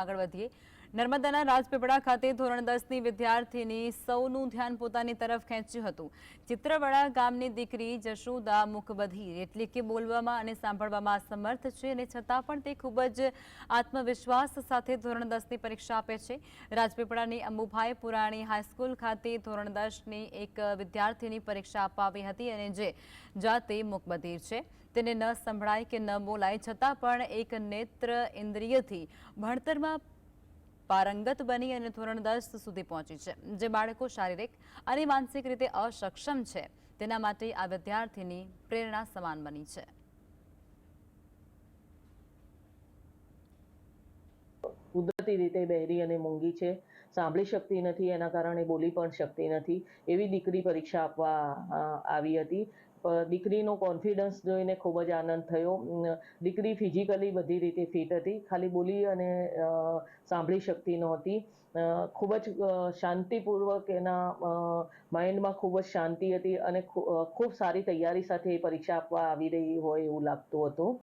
આગળ વધીએ નર્મદાના રાજપીપળા ખાતે ધોરણ 10ની વિદ્યાર્થીની સૌનું ધ્યાન પોતાની તરફ ખેંચ્યું હતું। ચિત્રવડા ગામની દીકરી જશોદા મુકબધિર એટલે કે બોલવામાં અને સાંભળવામાં અસમર્થ છે અને છતાં પણ તે ખૂબ જ આત્મવિશ્વાસ સાથે ધોરણ 10ની પરીક્ષા આપે છે। રાજપીપળાની અંબુભાઈ પુરાણી હાઈસ્કૂલ ખાતે ધોરણ 10ની એક વિદ્યાર્થીની પરીક્ષા આપવા આવી હતી અને જે જાતે મુકબધિર છે તેને ન સંભળાય કે ન બોલાય છતાં પણ એક નેત્ર ઇન્દ્રિયથી ભણતરમાં પારંગત બની અને ધોરણ 10 સુધી પહોંચી છે। જે બાળકો શારીરિક અને માનસિક રીતે અસક્ષમ છે તેના માટે આ વિદ્યાર્થીની પ્રેરણા સમાન બની છે। કુદરતી રીતે બહેરી અને મૂંગી છે, સાંભળી શકતી નથી, એના કારણે બોલી પણ શકતી નથી એવી દીકરી પરીક્ષા આપવા આવી હતી। દીકરીનો કોન્ફિડન્સ જોઈને ખૂબ જ આનંદ થયો। દીકરી ફિઝિકલી બધી રીતે ફિટ હતી, ખાલી બોલી અને સાંભળી શકતી નહોતી। ખૂબ જ શાંતિપૂર્વક એના માઇન્ડમાં ખૂબ જ શાંતિ હતી અને ખૂબ સારી તૈયારી સાથે પરીક્ષા આપવા આવી રહી હોય એવું લાગતું હતું।